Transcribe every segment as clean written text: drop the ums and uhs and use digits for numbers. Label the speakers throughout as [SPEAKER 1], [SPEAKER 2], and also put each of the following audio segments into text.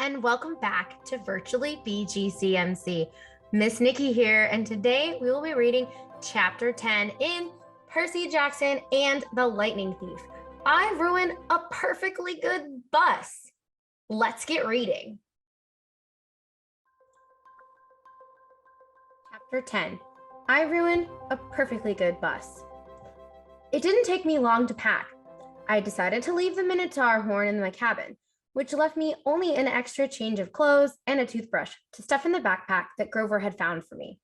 [SPEAKER 1] and welcome back to Virtually BGCMC. Miss Nikki here, and today we will be reading Chapter 10 in Percy Jackson and the Lightning Thief. I ruined a perfectly good bus. Let's get reading. Chapter 10. I ruined a perfectly good bus. It didn't take me long to pack. I decided to leave the Minotaur horn in my cabin, which left me only an extra change of clothes and a toothbrush to stuff in the backpack that Grover had found for me.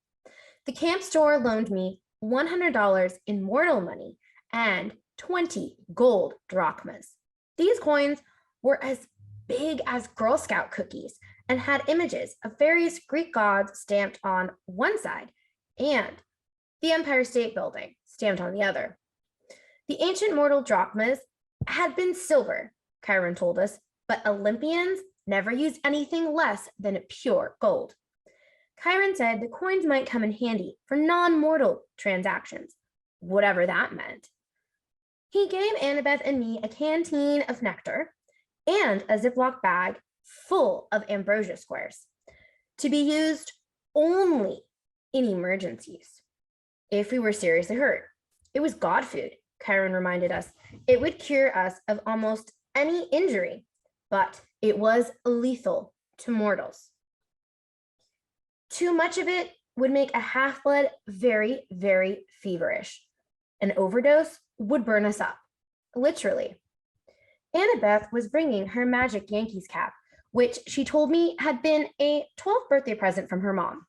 [SPEAKER 1] The camp store loaned me $100 in mortal money and 20 gold drachmas. These coins were as big as Girl Scout cookies and had images of various Greek gods stamped on one side and the Empire State Building stamped on the other. The ancient mortal drachmas had been silver, Chiron told us, but Olympians never used anything less than pure gold. Chiron said the coins might come in handy for non-mortal transactions, whatever that meant. He gave Annabeth and me a canteen of nectar and a Ziploc bag full of ambrosia squares to be used only in emergencies. If we were seriously hurt, it was God food, Chiron reminded us. It would cure us of almost any injury, but it was lethal to mortals. Too much of it would make a half-blood very, very feverish. An overdose would burn us up, literally. Annabeth was bringing her magic Yankees cap, which she told me had been a 12th birthday present from her mom.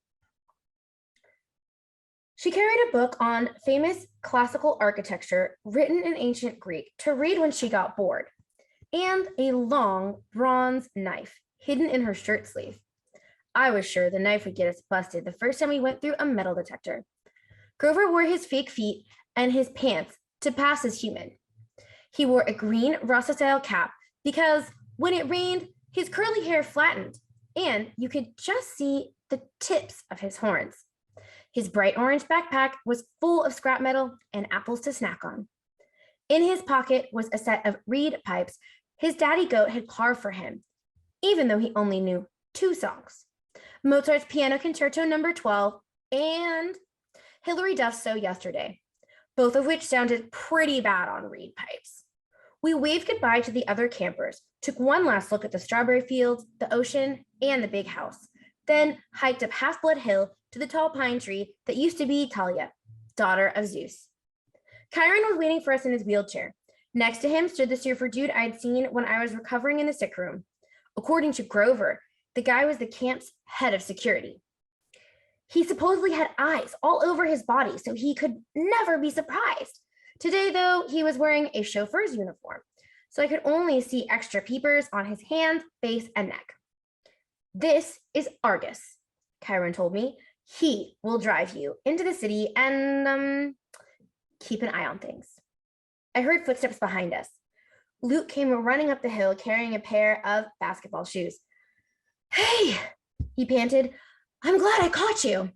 [SPEAKER 1] She carried a book on famous classical architecture written in ancient Greek to read when she got bored, and a long bronze knife hidden in her shirt sleeve. I was sure the knife would get us busted the first time we went through a metal detector. Grover wore his fake feet and his pants to pass as human. He wore a green Rasta-style cap because when it rained, his curly hair flattened, and you could just see the tips of his horns. His bright orange backpack was full of scrap metal and apples to snack on. In his pocket was a set of reed pipes his daddy goat had carved for him, even though he only knew 2 songs: Mozart's Piano Concerto No. 12 and Hilary Duff's So Yesterday, both of which sounded pretty bad on reed pipes. We waved goodbye to the other campers, took one last look at the strawberry fields, the ocean, and the big house, then hiked up Half-Blood Hill to the tall pine tree that used to be Talia, daughter of Zeus. Chiron was waiting for us in his wheelchair. Next to him stood the surfer dude I'd seen when I was recovering in the sick room. According to Grover, the guy was the camp's head of security. He supposedly had eyes all over his body, so he could never be surprised. Today, though, he was wearing a chauffeur's uniform, so I could only see extra peepers on his hands, face, and neck. This is Argus, Chiron told me. He will drive you into the city and keep an eye on things. I heard footsteps behind us. Luke came running up the hill carrying a pair of basketball shoes. Hey, he panted. I'm glad I caught you.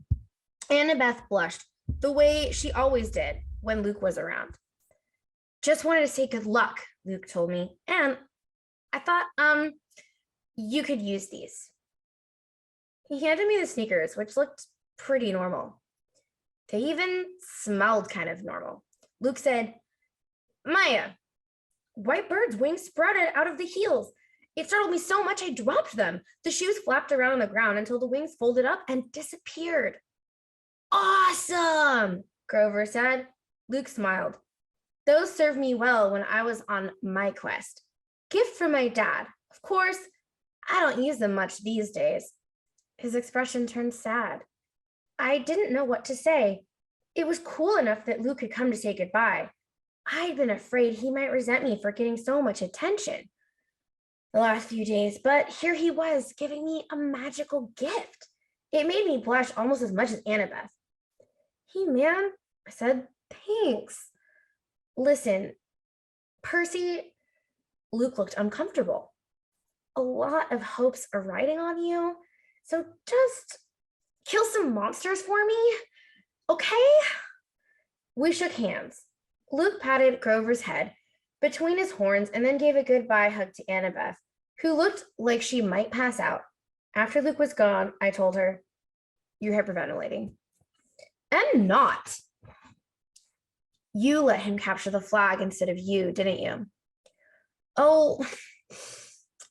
[SPEAKER 1] Annabeth blushed, the way she always did when Luke was around. Just wanted to say good luck, Luke told me, and I thought, you could use these. He handed me the sneakers, which looked pretty normal. They even smelled kind of normal. Luke said, Maya, white bird's wings sprouted out of the heels. It startled me so much I dropped them. The shoes flapped around on the ground until the wings folded up and disappeared. Awesome, Grover said. Luke smiled. Those served me well when I was on my quest. Gift from my dad. Of course, I don't use them much these days. His expression turned sad. I didn't know what to say. It was cool enough that Luke had come to say goodbye. I'd been afraid he might resent me for getting so much attention the last few days, but here he was giving me a magical gift. It made me blush almost as much as Annabeth. Hey, man, I said, thanks. Listen, Percy, Luke looked uncomfortable. A lot of hopes are riding on you, so just kill some monsters for me, okay? We shook hands. Luke patted Grover's head between his horns and then gave a goodbye hug to Annabeth, who looked like she might pass out. After Luke was gone, I told her, "You're hyperventilating." "And not. You let him capture the flag instead of you, didn't you?" "Oh,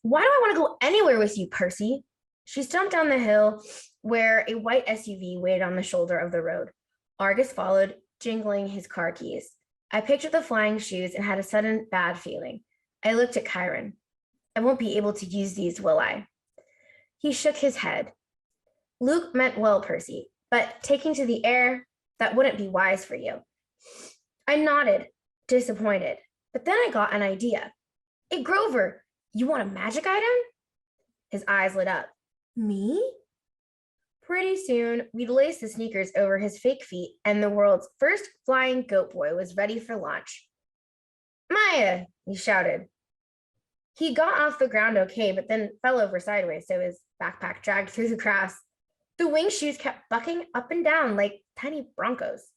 [SPEAKER 1] why do I want to go anywhere with you, Percy?" She stomped down the hill where a white SUV waited on the shoulder of the road. Argus followed, jingling his car keys. I pictured the flying shoes and had a sudden bad feeling. I looked at Chiron. "I won't be able to use these, will I?" He shook his head. "Luke meant well, Percy, but taking to the air, that wouldn't be wise for you." I nodded, disappointed, but then I got an idea. "Hey, Grover, you want a magic item?" His eyes lit up. "Me?" Pretty soon, we'd laced the sneakers over his fake feet, and the world's first flying goat boy was ready for launch. "Maya!" he shouted. He got off the ground okay, but then fell over sideways, so his backpack dragged through the grass. The wing shoes kept bucking up and down like tiny broncos.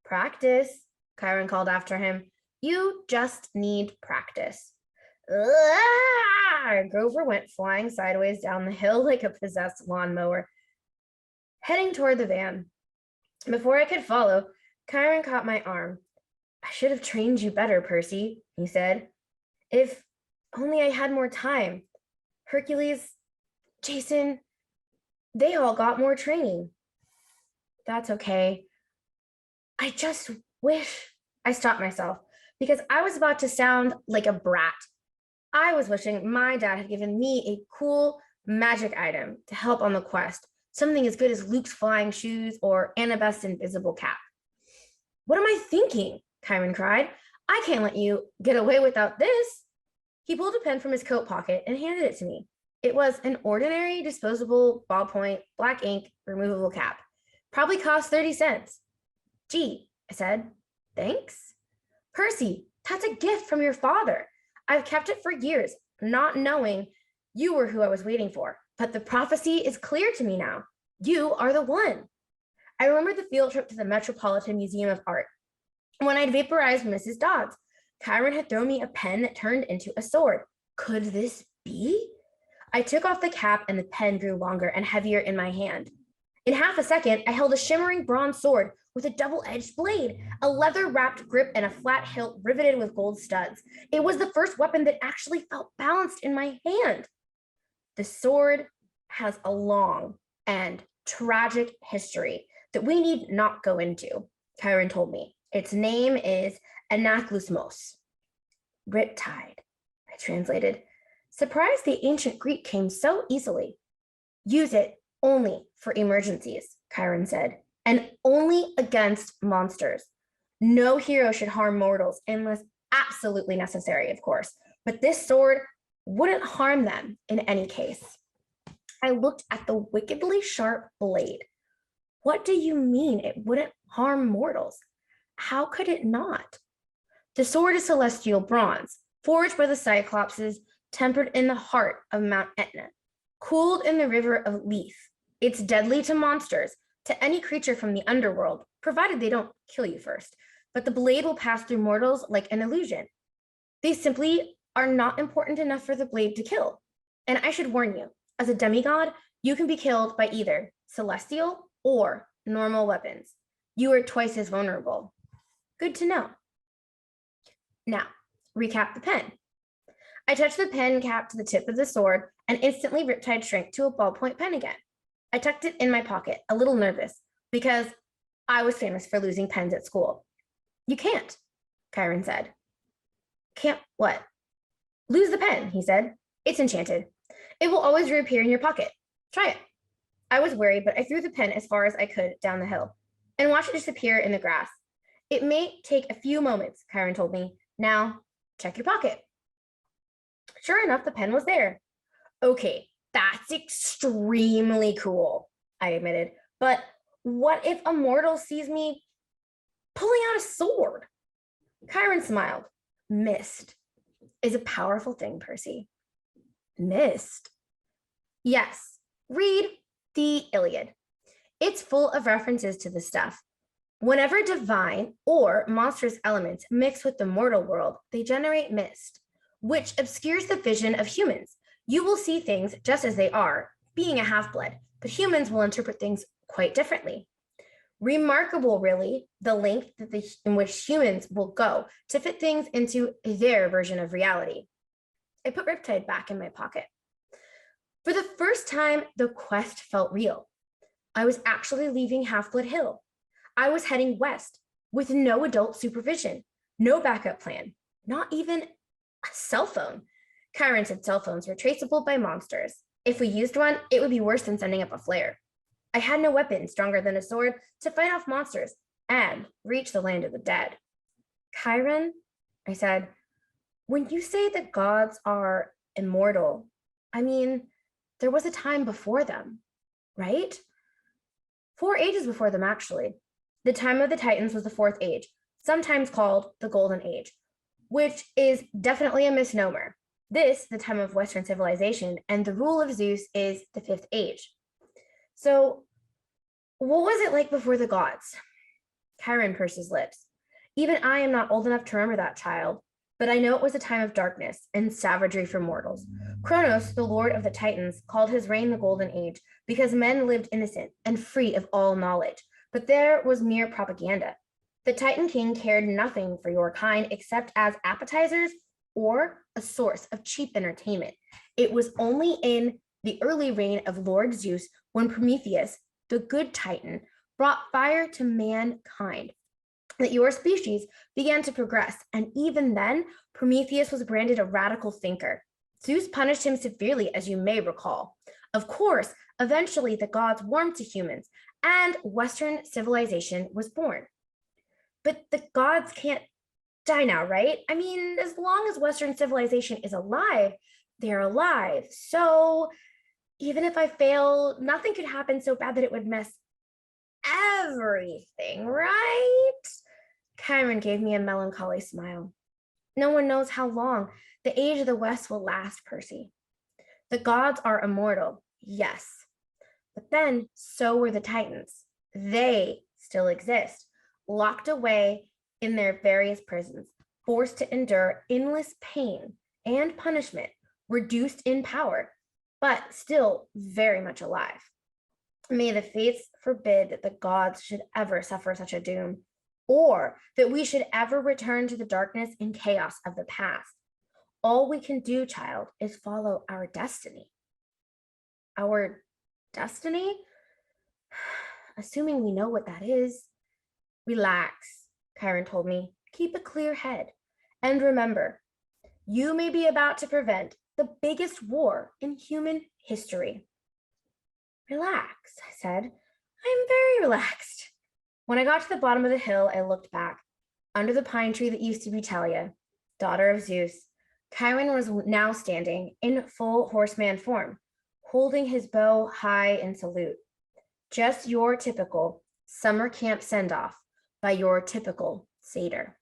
[SPEAKER 1] "Practice," Chiron called after him. "You just need practice." Grover went flying sideways down the hill like a possessed lawnmower, heading toward the van. Before I could follow, Chiron caught my arm. "I should have trained you better, Percy," he said. "If only I had more time. Hercules, Jason, they all got more training." "That's okay. I just wish—" I stopped myself because I was about to sound like a brat. I was wishing my dad had given me a cool magic item to help on the quest, something as good as Luke's flying shoes or Annabeth's invisible cap. "What am I thinking?" Chiron cried. "I can't let you get away without this." He pulled a pen from his coat pocket and handed it to me. It was an ordinary disposable ballpoint, black ink, removable cap. Probably cost 30 cents. "Gee," I said. "Thanks." "Percy, that's a gift from your father. I've kept it for years, not knowing you were who I was waiting for. But the prophecy is clear to me now. You are the one." I remembered the field trip to the Metropolitan Museum of Art. When I'd vaporized Mrs. Dodds, Chiron had thrown me a pen that turned into a sword. Could this be? I took off the cap and the pen grew longer and heavier in my hand. In half a second, I held a shimmering bronze sword with a double-edged blade, a leather-wrapped grip, and a flat hilt riveted with gold studs. It was the first weapon that actually felt balanced in my hand. The sword has a long and tragic history that we need not go into, Chiron told me. Its name is Anaklusmos. Riptide, I translated. Surprised the ancient Greek came so easily. Use it only for emergencies, Chiron said, and only against monsters. No hero should harm mortals unless absolutely necessary, of course, but this sword wouldn't harm them in any case. I looked at the wickedly sharp blade. What do you mean it wouldn't harm mortals? How could it not? The sword is celestial bronze, forged by the Cyclopses, tempered in the heart of Mount Etna, cooled in the river of Lethe. It's deadly to monsters, to any creature from the underworld, provided they don't kill you first. But the blade will pass through mortals like an illusion. They simply are not important enough for the blade to kill. And I should warn you, as a demigod, you can be killed by either celestial or normal weapons. You are twice as vulnerable. Good to know. Now, recap the pen. I touched the pen cap to the tip of the sword and instantly Riptide shrank to a ballpoint pen again. I tucked it in my pocket, a little nervous, because I was famous for losing pens at school. You can't, Chiron said. Can't what? Lose the pen, he said. It's enchanted. It will always reappear in your pocket. Try it. I was worried, but I threw the pen as far as I could down the hill and watched it disappear in the grass. It may take a few moments, Chiron told me. Now, check your pocket. Sure enough, the pen was there. Okay, that's extremely cool, I admitted. But what if a mortal sees me pulling out a sword? Chiron smiled. Mist is a powerful thing, Percy. Mist? Yes, read the Iliad. It's full of references to this stuff. Whenever divine or monstrous elements mix with the mortal world, they generate mist, which obscures the vision of humans. You will see things just as they are, being a half-blood, but humans will interpret things quite differently. Remarkable, really, the length in which humans will go to fit things into their version of reality. I put Riptide back in my pocket. For the first time, the quest felt real. I was actually leaving Half-Blood Hill. I was heading west with no adult supervision, no backup plan, not even a cell phone. Chiron said cell phones were traceable by monsters. If we used one, it would be worse than sending up a flare. I had no weapon stronger than a sword to fight off monsters and reach the land of the dead. Chiron, I said, when you say the gods are immortal, I mean, there was a time before them, right? 4 ages before them, actually. The time of the Titans was the 4th age, sometimes called the Golden Age, which is definitely a misnomer. This, the time of Western civilization, and the rule of Zeus is the 5th age. So, what was it like before the gods? Chiron pursed his lips. Even I am not old enough to remember that, child, but I know it was a time of darkness and savagery for mortals. Kronos, the lord of the Titans, called his reign the Golden Age because men lived innocent and free of all knowledge, but there was mere propaganda. The Titan King cared nothing for your kind except as appetizers or a source of cheap entertainment. It was only in the early reign of Lord Zeus when Prometheus, the good Titan, brought fire to mankind that your species began to progress, and even then, Prometheus was branded a radical thinker. Zeus punished him severely, as you may recall. Of course, eventually the gods warmed to humans, and Western civilization was born. But the gods can't die now, right? I mean, as long as Western civilization is alive, they're alive. So even if I fail, nothing could happen so bad that it would mess everything, right? Chiron gave me a melancholy smile. No one knows how long the age of the West will last, Percy. The gods are immortal, yes. But then so were the Titans. They still exist, locked away in their various prisons, forced to endure endless pain and punishment, reduced in power, but still very much alive. May the fates forbid that the gods should ever suffer such a doom, or that we should ever return to the darkness and chaos of the past. All we can do, child, is follow our destiny. Our destiny? Assuming we know what that is. Relax, Chiron told me. Keep a clear head. And remember, you may be about to prevent the biggest war in human history. Relax, I said. I'm very relaxed. When I got to the bottom of the hill, I looked back. Under the pine tree that used to be Talia, daughter of Zeus, Chiron was now standing in full horseman form, holding his bow high in salute. Just your typical summer camp send-off by your typical satyr.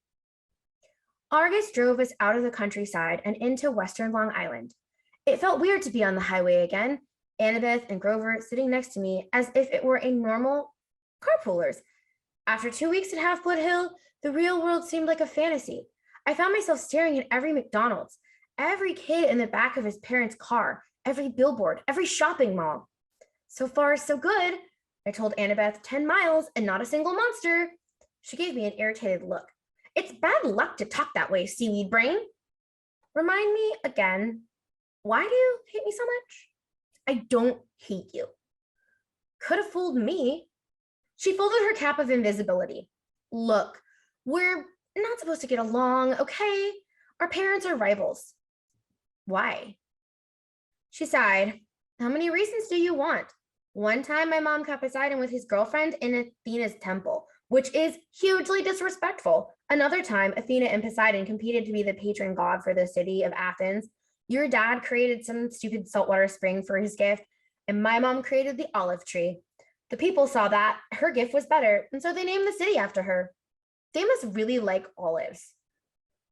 [SPEAKER 1] Argus drove us out of the countryside and into western Long Island. It felt weird to be on the highway again, Annabeth and Grover sitting next to me as if it were a normal carpoolers. After 2 weeks at Half-Blood Hill, the real world seemed like a fantasy. I found myself staring at every McDonald's, every kid in the back of his parents' car, every billboard, every shopping mall. So far, so good, I told Annabeth. 10 miles and not a single monster. She gave me an irritated look. It's bad luck to talk that way, seaweed brain. Remind me again, why do you hate me so much? I don't hate you. Could have fooled me. She folded her cap of invisibility. Look, we're not supposed to get along, okay? Our parents are rivals. Why? She sighed. How many reasons do you want? One time my mom caught Poseidon with his girlfriend in Athena's temple, which is hugely disrespectful. Another time, Athena and Poseidon competed to be the patron god for the city of Athens. Your dad created some stupid saltwater spring for his gift, and my mom created the olive tree. The people saw that her gift was better, and so they named the city after her. They must really like olives.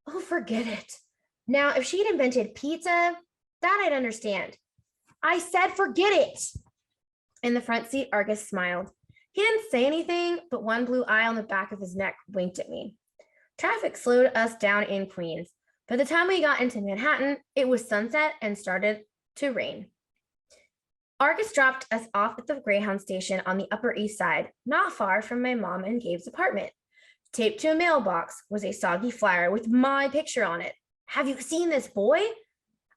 [SPEAKER 1] Oh, forget it. Now, if she'd invented pizza, that I'd understand. I said forget it. In the front seat, Argus smiled. He didn't say anything, but one blue eye on the back of his neck winked at me. Traffic slowed us down in Queens. By the time we got into Manhattan, it was sunset and started to rain. Argus dropped us off at the Greyhound station on the Upper East Side, not far from my mom and Gabe's apartment. Taped to a mailbox was a soggy flyer with my picture on it. "Have you seen this boy?"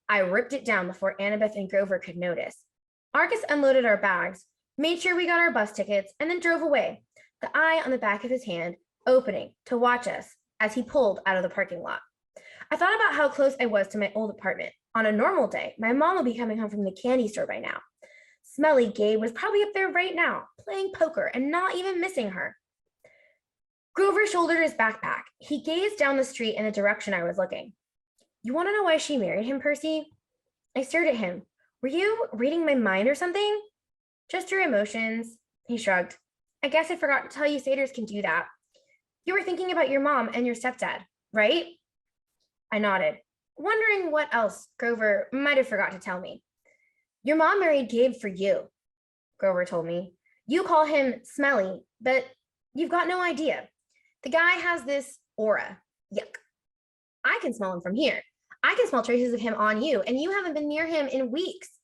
[SPEAKER 1] I ripped it down before Annabeth and Grover could notice. Argus unloaded our bags, made sure we got our bus tickets, and then drove away, the eye on the back of his hand opening to watch us as he pulled out of the parking lot. I thought about how close I was to my old apartment. On a normal day, my mom would be coming home from the candy store by now. Smelly Gabe was probably up there right now, playing poker and not even missing her. Grover shouldered his backpack. He gazed down the street in the direction I was looking. "You want to know why she married him, Percy?" I stared at him. "Were you reading my mind or something?" "Just your emotions," he shrugged. "I guess I forgot to tell you satyrs can do that. You were thinking about your mom and your stepdad, right?" I nodded, wondering what else Grover might have forgot to tell me. "Your mom married Gabe for you," Grover told me. "You call him smelly, but you've got no idea. The guy has this aura. Yuck. I can smell him from here. I can smell traces of him on you, and you haven't been near him in weeks."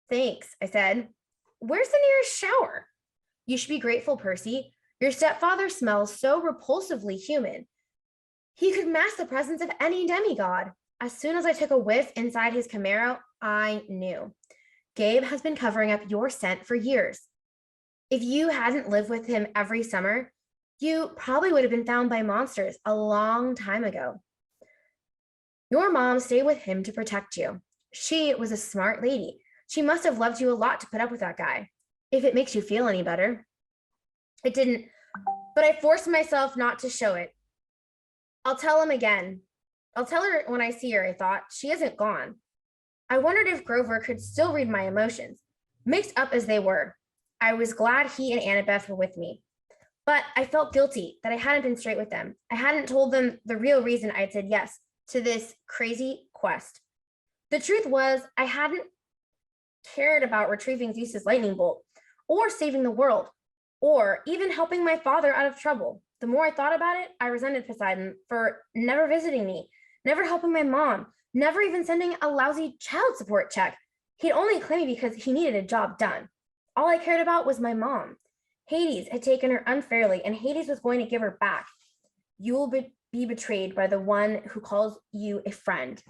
[SPEAKER 1] "Thanks," I said. "Where's the nearest shower?" "You should be grateful, Percy. Your stepfather smells so repulsively human. He could mask the presence of any demigod." As soon as I took a whiff inside his Camaro, I knew. "Gabe has been covering up your scent for years. If you hadn't lived with him every summer, you probably would have been found by monsters a long time ago. Your mom stayed with him to protect you. She was a smart lady. She must have loved you a lot to put up with that guy, if it makes you feel any better." It didn't, but I forced myself not to show it. I'll tell him again. I'll tell her when I see her, I thought. She isn't gone. I wondered if Grover could still read my emotions, mixed up as they were. I was glad he and Annabeth were with me. But I felt guilty that I hadn't been straight with them. I hadn't told them the real reason I'd said yes to this crazy quest. The truth was, I hadn't cared about retrieving Zeus's lightning bolt, or saving the world, or even helping my father out of trouble. The more I thought about it, I resented Poseidon for never visiting me, never helping my mom, never even sending a lousy child support check. He'd only claim me because he needed a job done. All I cared about was my mom. Hades had taken her unfairly, and Hades was going to give her back. "You will be betrayed by the one who calls you a friend,"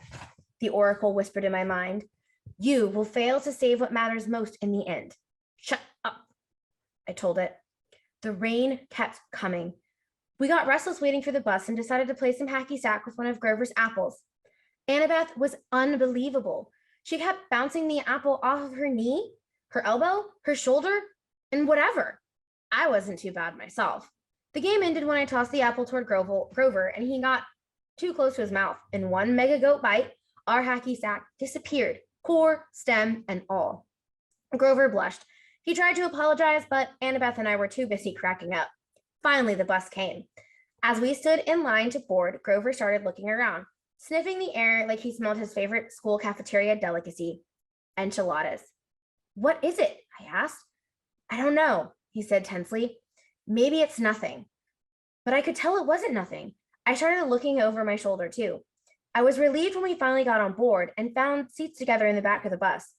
[SPEAKER 1] the oracle whispered in my mind. "You will fail to save what matters most in the end." "Shut up," I told it. The rain kept coming. We got restless waiting for the bus and decided to play some hacky sack with one of Grover's apples. Annabeth was unbelievable. She kept bouncing the apple off of her knee, her elbow, her shoulder, and whatever. I wasn't too bad myself. The game ended when I tossed the apple toward Grover and he got too close to his mouth. In one mega goat bite, our hacky sack disappeared, core, stem, and all. Grover blushed. He tried to apologize, but Annabeth and I were too busy cracking up. Finally, the bus came. As we stood in line to board, Grover started looking around, sniffing the air like he smelled his favorite school cafeteria delicacy, enchiladas. "What is it?" I asked. "I don't know," he said tensely. "Maybe it's nothing." But I could tell it wasn't nothing. I started looking over my shoulder too. I was relieved when we finally got on board and found seats together in the back of the bus.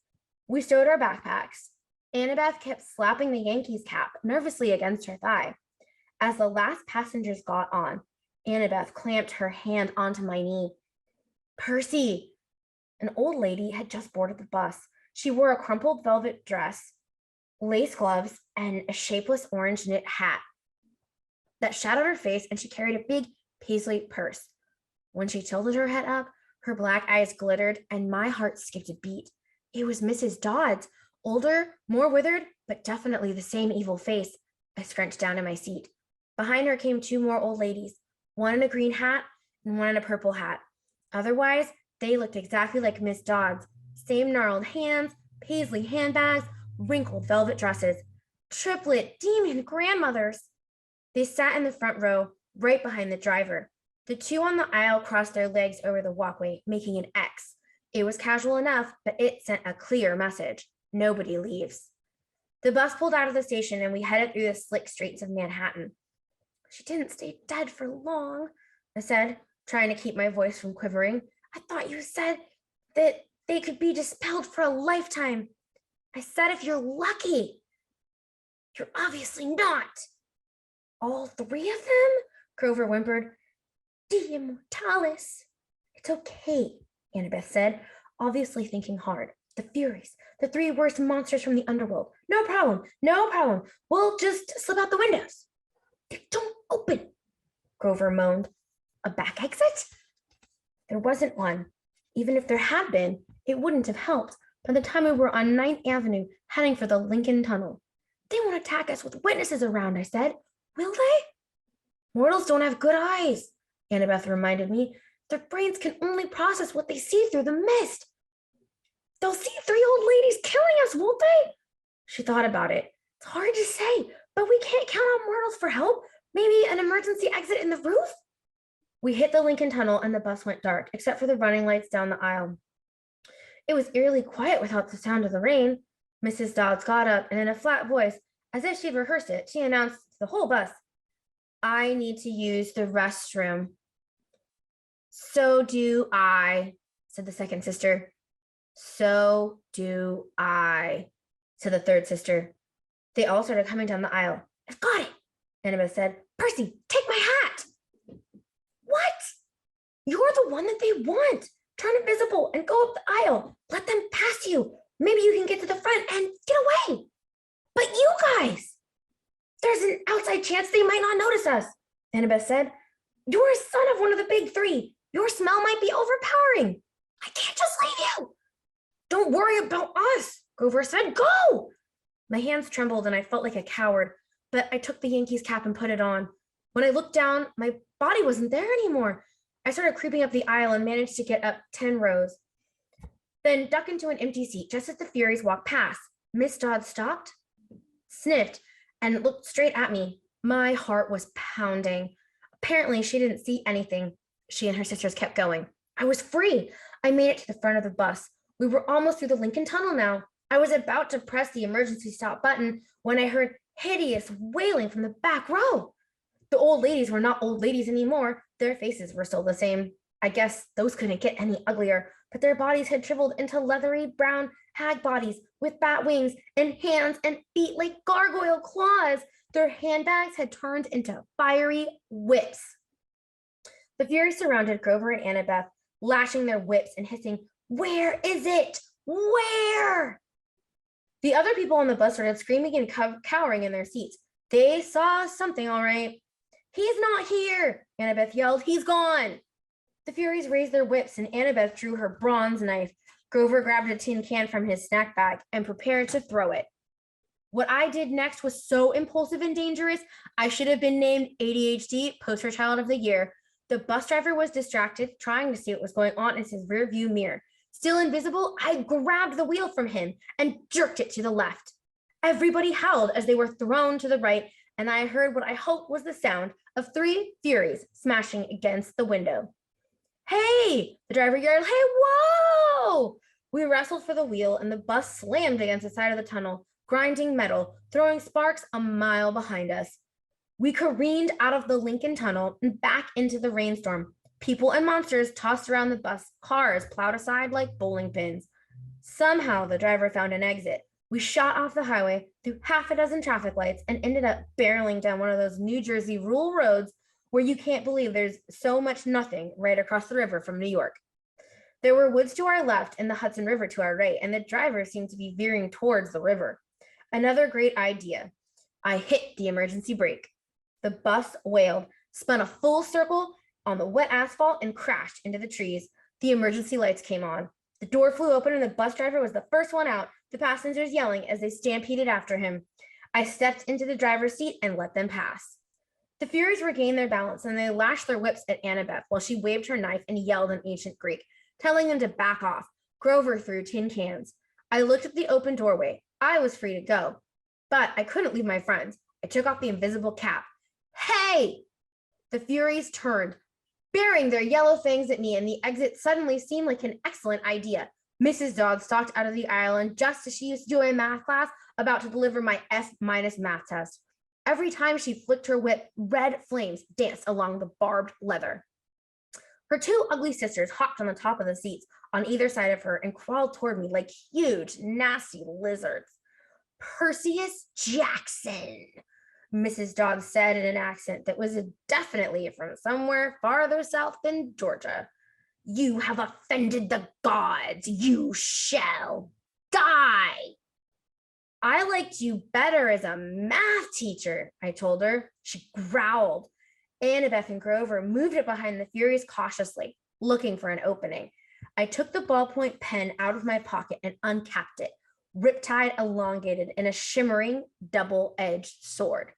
[SPEAKER 1] We stowed our backpacks. Annabeth kept slapping the Yankees cap nervously against her thigh. As the last passengers got on, Annabeth clamped her hand onto my knee. "Percy!" An old lady had just boarded the bus. She wore a crumpled velvet dress, lace gloves, and a shapeless orange knit hat that shadowed her face, and she carried a big paisley purse. When she tilted her head up, her black eyes glittered, and my heart skipped a beat. It was Mrs. Dodds, older, more withered, but definitely the same evil face. I scrunched down in my seat. Behind her came two more old ladies, one in a green hat and one in a purple hat. Otherwise, they looked exactly like Miss Dodds. Same gnarled hands, paisley handbags, wrinkled velvet dresses. Triplet demon grandmothers. They sat in the front row, right behind the driver. The two on the aisle crossed their legs over the walkway, making an X. It was casual enough, but it sent a clear message. Nobody leaves. The bus pulled out of the station and we headed through the slick streets of Manhattan. "She didn't stay dead for long," I said, trying to keep my voice from quivering. "I thought you said that They could be dispelled for a lifetime. I said if you're lucky. You're obviously not. All three of them? Grover whimpered. De immortalis. It's okay, Annabeth said, obviously thinking hard. The Furies, the three worst monsters from the underworld. No problem, no problem. We'll just slip out the windows. They don't open, Grover moaned. A back exit? There wasn't one. Even if there had been, it wouldn't have helped. By the time we were on 9th Avenue, heading for the Lincoln Tunnel. They won't attack us with witnesses around, I said. Will they? Mortals don't have good eyes, Annabeth reminded me. Their brains can only process what they see through the mist. They'll see three old ladies killing us, won't they? She thought about it. It's hard to say, but we can't count on mortals for help. Maybe an emergency exit in the roof? We hit the Lincoln Tunnel and the bus went dark, except for the running lights down the aisle. It was eerily quiet without the sound of the rain. Mrs. Dodds got up and in a flat voice, as if she'd rehearsed it, she announced to the whole bus, I need to use the restroom. So do I, said the second sister. So do I, said the third sister. They all started coming down the aisle. I've got it, Annabeth said. Percy, take my hat. What? You're the one that they want. Turn invisible and go up the aisle. Let them pass you. Maybe you can get to the front and get away. But you guys, there's an outside chance they might not notice us, Annabeth said. You're a son of one of the big three. Your smell might be overpowering. I can't just leave you. Don't worry about us, Grover said. Go. My hands trembled and I felt like a coward, but I took the Yankees cap and put it on. When I looked down, my body wasn't there anymore. I started creeping up the aisle and managed to get up 10 rows. Then duck into an empty seat just as the Furies walked past. Miss Dodd stopped, sniffed, and looked straight at me. My heart was pounding. Apparently, she didn't see anything. She and her sisters kept going. I was free. I made it to the front of the bus. We were almost through the Lincoln Tunnel now. I was about to press the emergency stop button when I heard hideous wailing from the back row. The old ladies were not old ladies anymore. Their faces were still the same. I guess those couldn't get any uglier, but their bodies had shriveled into leathery brown hag bodies with bat wings and hands and feet like gargoyle claws. Their handbags had turned into fiery whips. The Furies surrounded Grover and Annabeth, lashing their whips and hissing, "Where is it? Where?" The other people on the bus started screaming and cowering in their seats. They saw something, all right. "He's not here," Annabeth yelled. "He's gone." The Furies raised their whips and Annabeth drew her bronze knife. Grover grabbed a tin can from his snack bag and prepared to throw it. What I did next was so impulsive and dangerous, I should have been named ADHD Poster Child of the Year. The bus driver was distracted, trying to see what was going on in his rearview mirror. Still invisible, I grabbed the wheel from him and jerked it to the left. Everybody howled as they were thrown to the right, and I heard what I hoped was the sound of 3 Furies smashing against the window. "Hey!" the driver yelled. "Hey, whoa!" We wrestled for the wheel, and the bus slammed against the side of the tunnel, grinding metal, throwing sparks a mile behind us. We careened out of the Lincoln Tunnel and back into the rainstorm. People and monsters tossed around the bus, cars plowed aside like bowling pins. Somehow the driver found an exit. We shot off the highway through half a dozen traffic lights and ended up barreling down one of those New Jersey rural roads where you can't believe there's so much nothing right across the river from New York. There were woods to our left and the Hudson River to our right, and the driver seemed to be veering towards the river. Another great idea. I hit the emergency brake. The bus wailed, spun a full circle on the wet asphalt, and crashed into the trees. The emergency lights came on. The door flew open and the bus driver was the first one out, the passengers yelling as they stampeded after him. I stepped into the driver's seat and let them pass. The Furies regained their balance and they lashed their whips at Annabeth while she waved her knife and yelled in ancient Greek, telling them to back off. Grover threw tin cans. I looked at the open doorway. I was free to go, but I couldn't leave my friends. I took off the invisible cap. "Hey!" The Furies turned, bearing their yellow fangs at me, and the exit suddenly seemed like an excellent idea. Mrs. Dodd stalked out of the aisle, and just as she used to do in math class, about to deliver my F- math test. Every time she flicked her whip, red flames danced along the barbed leather. Her two ugly sisters hopped on the top of the seats on either side of her and crawled toward me like huge, nasty lizards. Percy Jackson, Mrs. Dodds said in an accent that was definitely from somewhere farther south than Georgia. You have offended the gods. You shall die. I liked you better as a math teacher, I told her. She growled. Annabeth and Grover moved it behind the Furies cautiously, looking for an opening. I took the ballpoint pen out of my pocket and uncapped it, Riptide elongated in a shimmering double-edged sword.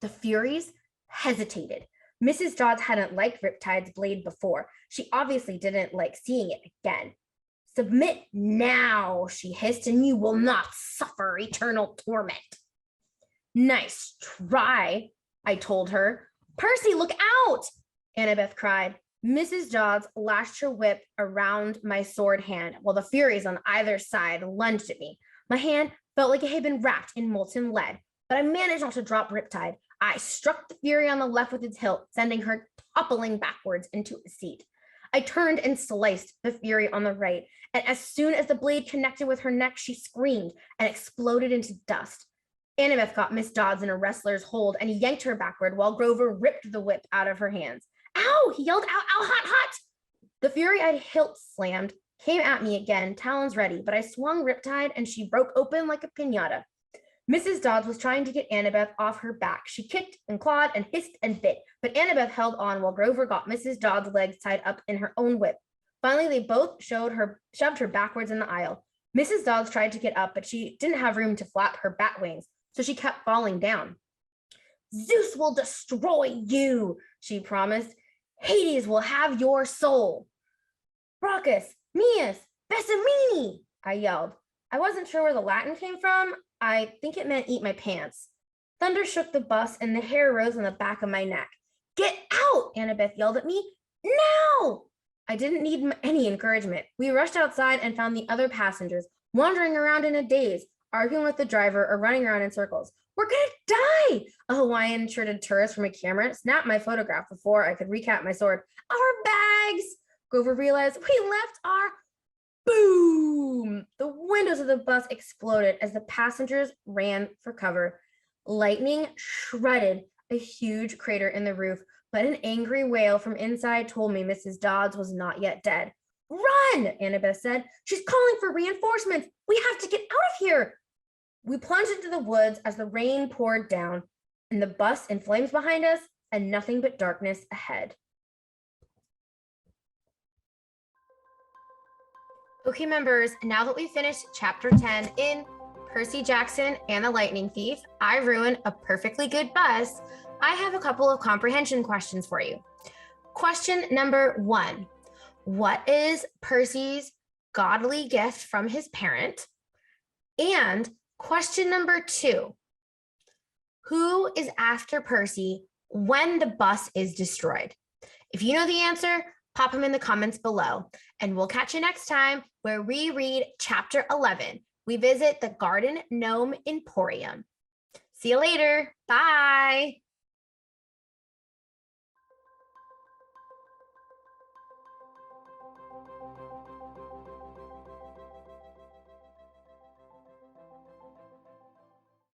[SPEAKER 1] The Furies hesitated. Mrs. Dodds hadn't liked Riptide's blade before. She obviously didn't like seeing it again. Submit now, she hissed, and you will not suffer eternal torment. Nice try, I told her. Percy, look out, Annabeth cried. Mrs. Dodds lashed her whip around my sword hand while the Furies on either side lunged at me. My hand felt like it had been wrapped in molten lead, but I managed not to drop Riptide. I struck the Fury on the left with its hilt, sending her toppling backwards into a seat. I turned and sliced the Fury on the right, and as soon as the blade connected with her neck, she screamed and exploded into dust. Annabeth got Miss Dodds in a wrestler's hold and yanked her backward while Grover ripped the whip out of her hands. Ow, he yelled, ow, ow, hot, hot. The Fury I'd hilt slammed came at me again, talons ready, but I swung Riptide and she broke open like a piñata. Mrs. Dodds was trying to get Annabeth off her back. She kicked and clawed and hissed and bit, but Annabeth held on while Grover got Mrs. Dodds' legs tied up in her own whip. Finally, they both shoved her backwards in the aisle. Mrs. Dodds tried to get up, but she didn't have room to flap her bat wings, so she kept falling down. Zeus will destroy you, she promised. Hades will have your soul. Brachus, Mias, Bessamini, I yelled. I wasn't sure where the Latin came from. I think it meant eat my pants. Thunder shook the bus and the hair rose on the back of my neck. Get out, Annabeth yelled at me. Now! I didn't need any encouragement. We rushed outside and found the other passengers, wandering around in a daze, arguing with the driver or running around in circles. We're gonna die! A Hawaiian shirted tourist from a camera snapped my photograph before I could recap my sword. Our bags! Grover realized we left our... Boom! The windows of the bus exploded as the passengers ran for cover. Lightning shredded a huge crater in the roof, but an angry wail from inside told me Mrs. Dodds was not yet dead. Run, Annabeth said. She's calling for reinforcements. We have to get out of here. We plunged into the woods as the rain poured down, and the bus in flames behind us and nothing but darkness ahead. Okay, members, now that we finished chapter 10 in Percy Jackson and the Lightning Thief, I Ruined a Perfectly Good Bus, I have a couple of comprehension questions for you. Question number 1, what is Percy's godly gift from his parent? And question number 2, who is after Percy when the bus is destroyed? If you know the answer, pop them in the comments below, and we'll catch you next time where we read chapter 11. We visit the Garden Gnome Emporium. See you later. Bye.